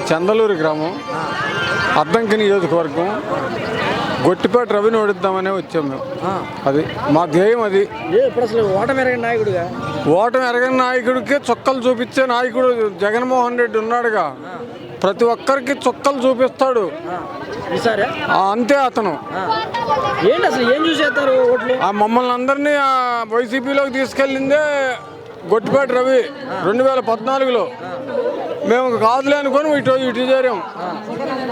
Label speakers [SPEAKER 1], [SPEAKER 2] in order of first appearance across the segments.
[SPEAKER 1] చందలూరు గ్రామం, అద్దంకి నియోజకవర్గం. గొట్టిపేట రవిని ఓడిద్దామనే వచ్చాం మేము. అది మా ధ్యేయం. అది
[SPEAKER 2] ఇప్పుడు అసలు ఓటమి ఎరగని నాయకుడుగా,
[SPEAKER 1] ఓటమి ఎరగని నాయకుడికే చుక్కలు చూపించే నాయకుడు జగన్మోహన్ రెడ్డి ఉన్నాడుగా. ప్రతి ఒక్కరికి చుక్కలు చూపిస్తాడు. అంతే అతను.
[SPEAKER 2] ఏంటి అసలు ఏం చూసేస్తారు ఓట్లు?
[SPEAKER 1] మమ్మల్ని అందరినీ వైసీపీలోకి తీసుకెళ్ళిందే గొట్టిపేట రవి 2014లో. మేము కాదులే అనుకొని ఇటు చేరాం.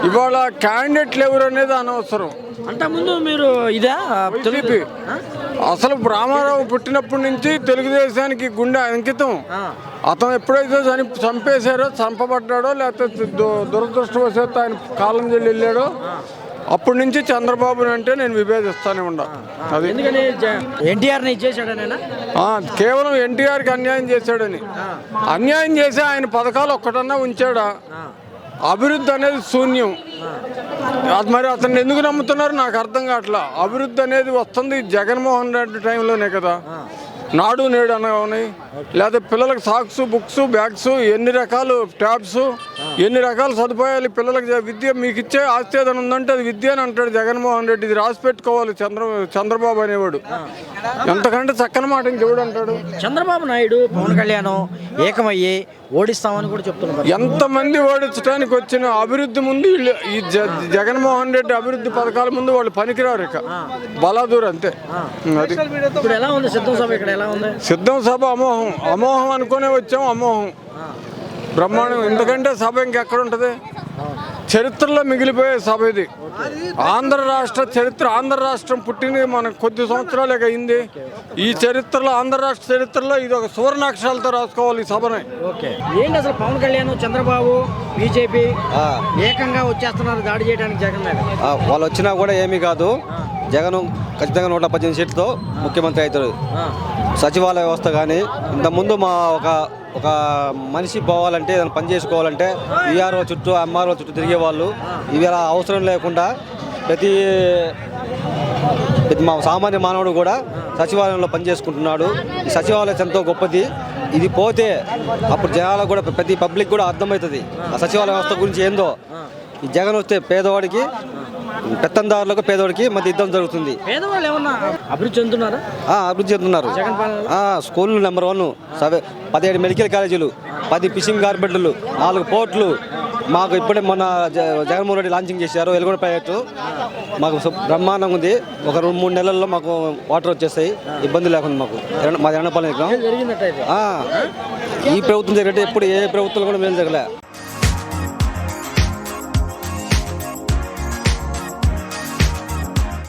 [SPEAKER 1] ఇవాళ క్యాండిడేట్లు ఎవరు అనేది అనవసరం.
[SPEAKER 2] అంతకుముందు మీరు ఇదా
[SPEAKER 1] వైసీపీ అసలు రామారావు పుట్టినప్పటి నుంచి తెలుగుదేశానికి గుండె అంకితం. అతను ఎప్పుడైతే చంపేశారో, చంపబడ్డాడో, లేకపోతే దురదృష్టవశాత్తు ఆయన కాలం చెల్లి వెళ్ళాడో అప్పటి నుంచి చంద్రబాబుని అంటే నేను విభేదిస్తానే ఉండా. అది
[SPEAKER 2] ఎన్టీఆర్ని ఇచ్చేసాడనేనా?
[SPEAKER 1] కేవలం ఎన్టీఆర్కి అన్యాయం చేశాడని. అన్యాయం చేసి ఆయన పథకాలు ఒక్కటన్నా ఉంచాడా? అభివృద్ధి అనేది శూన్యం. అది మరి అతన్ని ఎందుకు నమ్ముతున్నారు నాకు అర్థం కావట్లా. అభివృద్ధి అనేది వస్తుంది జగన్మోహన్ రెడ్డి టైంలోనే కదా. నాడు నేడు అనగానే, లేదా పిల్లలకు సాక్స్, బుక్స్, బ్యాగ్స్, ఎన్ని రకాలు ట్యాబ్స్, ఎన్ని రకాల సదుపాయాలు పిల్లలకు. విద్య మీకు ఇచ్చే ఆస్తి ఏదైనా ఉందంటే అది విద్య అని అంటాడు జగన్మోహన్ రెడ్డి. ఇది రాసి పెట్టుకోవాలి చంద్రబాబు అనేవాడు. ఎంతకంటే చక్కని మాట ఇంకెవడు అంటాడు?
[SPEAKER 2] చంద్రబాబు నాయుడు పవన్ కళ్యాణ్ ఏకమయ్యి ఓడిస్తామని కూడా చెప్తున్నారు.
[SPEAKER 1] ఎంతమంది ఓడించడానికి వచ్చిన అభివృద్ధి ముందు ఈ జగన్మోహన్ రెడ్డి అభివృద్ధి పథకాల ముందు వాళ్ళు పనికిరారు. ఇక బలాదూర్ అంతే. అది
[SPEAKER 2] ఇప్పుడు ఎలా ఉంది సిద్ధం సభ? ఇక్కడ ఎలా ఉంది
[SPEAKER 1] సిద్ధం సభ? అమోహం అనుకునే వచ్చాం. అమోహం బ్రహ్మాండం. ఎందుకంటే సభ ఇంకెక్కడ ఉంటుంది? చరిత్రలో మిగిలిపోయే సభ ఇది. ఆంధ్ర రాష్ట్ర చరిత్ర. ఆంధ్ర రాష్ట్రం పుట్టింది మనకు కొద్ది సంవత్సరాలే అయింది. ఈ చరిత్రలో, ఆంధ్ర రాష్ట్ర చరిత్రలో ఇది ఒక సువర్ణాక్షరాలతో రాసుకోవాలి ఈ సభని.
[SPEAKER 2] ఏంటి అసలు పవన్ కళ్యాణ్, చంద్రబాబు, బీజేపీ ఏకంగా వచ్చేస్తున్నారు దాడి చేయడానికి జగన్ మీద?
[SPEAKER 3] వాళ్ళు వచ్చినా కూడా ఏమీ కాదు. జగన్ ఖచ్చితంగా 118 సీట్లతో ముఖ్యమంత్రి అవుతాడు. సచివాలయ వ్యవస్థ కానీ ఇంతకుముందు ఒక మనిషి పోవాలంటే, ఏదైనా పని చేసుకోవాలంటే ఈఆర్ఓ చుట్టూ, ఎంఆర్ఓ చుట్టూ తిరిగేవాళ్ళు. ఇవి అలా అవసరం లేకుండా ప్రతి మా సామాన్య మానవుడు కూడా సచివాలయంలో పనిచేసుకుంటున్నాడు. ఈ సచివాలయం ఎంతో గొప్పది. ఇది పోతే అప్పుడు జనాలకు కూడా, ప్రతి పబ్లిక్ కూడా అర్థమవుతుంది ఆ సచివాలయ వ్యవస్థ గురించి ఏందో. ఈ జగన్ వస్తే పేదవాడికి, పెత్తందారులకు, పేదవాడికి మధ్య యుద్ధం జరుగుతుంది.
[SPEAKER 2] అభివృద్ధి చెందుతున్నారు.
[SPEAKER 3] స్కూళ్ళు నెంబర్ 1, 17 మెడికల్ కాలేజీలు, 10 ఫిషింగ్ గార్బెండ్లు, 4 పోర్ట్లు. మాకు ఇప్పుడే మొన్న జగన్మోహన్ రెడ్డి లాంచింగ్ చేశారు వెలుగొండ ప్రాజెక్టు. మాకు బ్రహ్మాండంగా ఉంది. ఒక 2-3 నెలల్లో మాకు వాటర్ వచ్చేస్తాయి. ఇబ్బంది లేకుండా మాకు. మాది ఎన్నపల్లి. ఈ ప్రభుత్వం జరిగితే ఎప్పుడు ఏ ప్రభుత్వం కూడా మేము జరగలే.